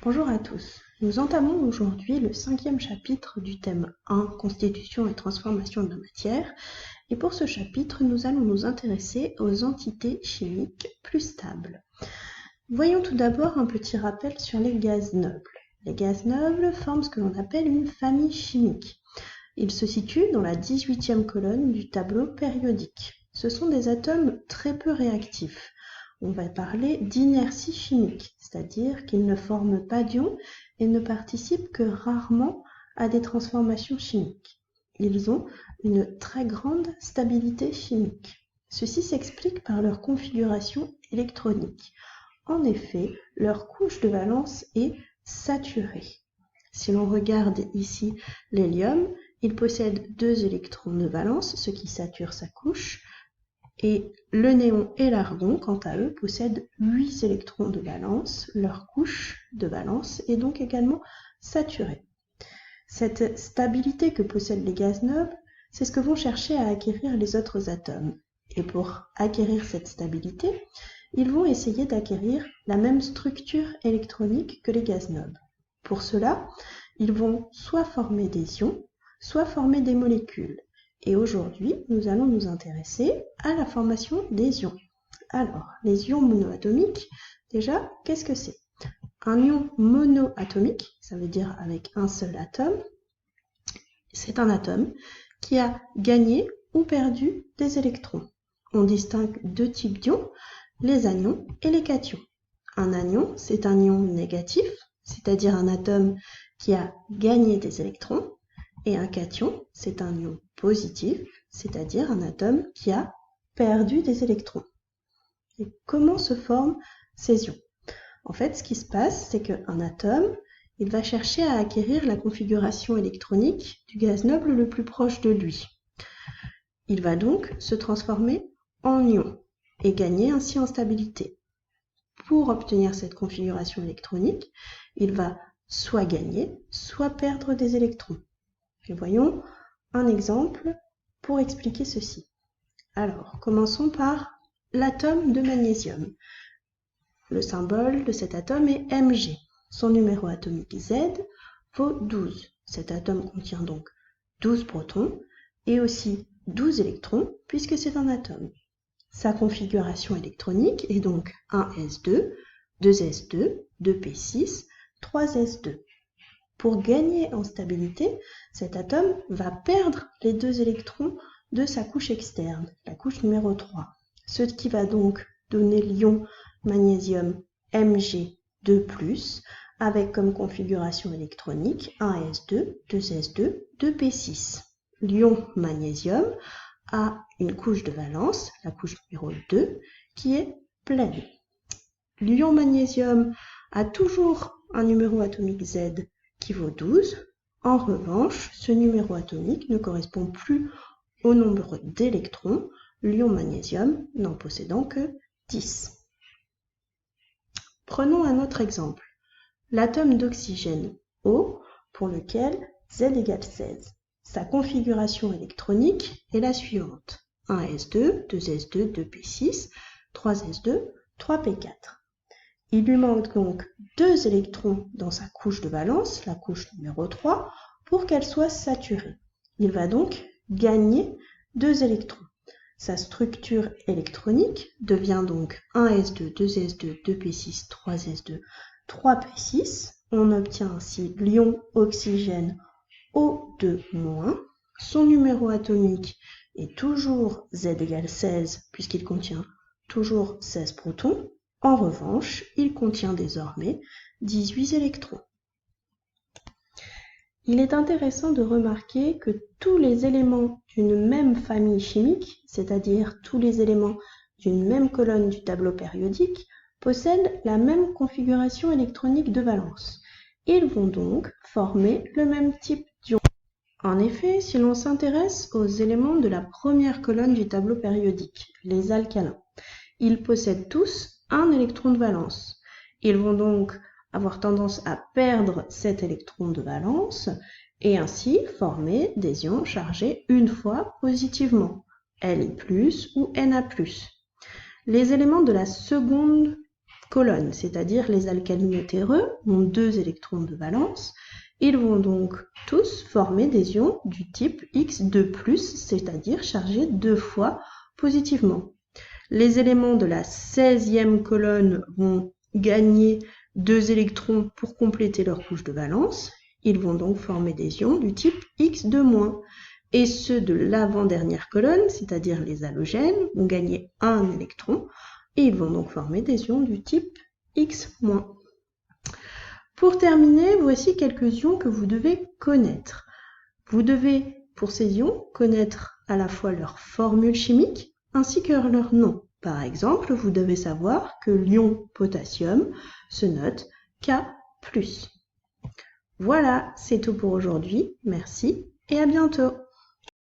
Bonjour à tous. Nous entamons aujourd'hui le 5e chapitre du thème 1, Constitution et transformation de la matière. Et pour ce chapitre, nous allons nous intéresser aux entités chimiques plus stables. Voyons tout d'abord un petit rappel sur les gaz nobles. Les gaz nobles forment ce que l'on appelle une famille chimique. Ils se situent dans la 18e colonne du tableau périodique. Ce sont des atomes très peu réactifs. On va parler d'inertie chimique, c'est-à-dire qu'ils ne forment pas d'ions et ne participent que rarement à des transformations chimiques. Ils ont une très grande stabilité chimique. Ceci s'explique par leur configuration électronique. En effet, leur couche de valence est saturée. Si l'on regarde ici l'hélium, il possède 2 électrons de valence, ce qui sature sa couche. Et le néon et l'argon, quant à eux, possèdent 8 électrons de valence. Leur couche de valence est donc également saturée. Cette stabilité que possèdent les gaz nobles, c'est ce que vont chercher à acquérir les autres atomes. Et pour acquérir cette stabilité, ils vont essayer d'acquérir la même structure électronique que les gaz nobles. Pour cela, ils vont soit former des ions, soit former des molécules. Et aujourd'hui, nous allons nous intéresser à la formation des ions. Alors, les ions monoatomiques, déjà, qu'est-ce que c'est? Un ion monoatomique, ça veut dire avec un seul atome, c'est un atome qui a gagné ou perdu des électrons. On distingue 2 types d'ions, les anions et les cations. Un anion, c'est un ion négatif, c'est-à-dire un atome qui a gagné des électrons, et un cation, c'est un ion positif, c'est-à-dire un atome qui a perdu des électrons. Et comment se forment ces ions? En fait, ce qui se passe, c'est qu'un atome, il va chercher à acquérir la configuration électronique du gaz noble le plus proche de lui. Il va donc se transformer en ion et gagner ainsi en stabilité. Pour obtenir cette configuration électronique, il va soit gagner, soit perdre des électrons. Et voyons un exemple pour expliquer ceci. Alors, commençons par l'atome de magnésium. Le symbole de cet atome est Mg. Son numéro atomique Z vaut 12. Cet atome contient donc 12 protons et aussi 12 électrons puisque c'est un atome. Sa configuration électronique est donc 1s2, 2s2, 2p6, 3s2. Pour gagner en stabilité, cet atome va perdre les 2 électrons de sa couche externe, la couche numéro 3. Ce qui va donc donner l'ion magnésium Mg2+, avec comme configuration électronique 1s2, 2s2, 2p6. L'ion magnésium a une couche de valence, la couche numéro 2, qui est pleine. L'ion magnésium a toujours un numéro atomique Z qui vaut 12. En revanche, ce numéro atomique ne correspond plus au nombre d'électrons, l'ion magnésium n'en possédant que 10. Prenons un autre exemple, l'atome d'oxygène O, pour lequel Z égale 16. Sa configuration électronique est la suivante. 1s2, 2s2, 2p6, 3s2, 3p4. Il lui manque donc 2 électrons dans sa couche de valence, la couche numéro 3, pour qu'elle soit saturée. Il va donc gagner 2 électrons. Sa structure électronique devient donc 1s2, 2s2, 2p6, 3s2, 3p6. On obtient ainsi l'ion oxygène O2-. Son numéro atomique est toujours Z égale 16 puisqu'il contient toujours 16 protons. En revanche, il contient désormais 18 électrons. Il est intéressant de remarquer que tous les éléments d'une même famille chimique, c'est-à-dire tous les éléments d'une même colonne du tableau périodique, possèdent la même configuration électronique de valence. Ils vont donc former le même type d'ion. En effet, si l'on s'intéresse aux éléments de la première colonne du tableau périodique, les alcalins, ils possèdent tous un électron de valence. Ils vont donc avoir tendance à perdre cet électron de valence et ainsi former des ions chargés une fois positivement, Li+ ou Na+. Les éléments de la seconde colonne, c'est-à-dire les alcaline terreux, ont 2 électrons de valence. Ils vont donc tous former des ions du type X2+, c'est-à-dire chargés 2 fois positivement. Les éléments de la 16e colonne vont gagner 2 électrons pour compléter leur couche de valence. Ils vont donc former des ions du type X2-. Et ceux de l'avant-dernière colonne, c'est-à-dire les halogènes, vont gagner 1 électron et ils vont donc former des ions du type X-. Pour terminer, voici quelques ions que vous devez connaître. Vous devez, pour ces ions, connaître à la fois leur formule chimique ainsi que leur nom. Par exemple, vous devez savoir que l'ion potassium se note K+. Voilà, c'est tout pour aujourd'hui. Merci et à bientôt.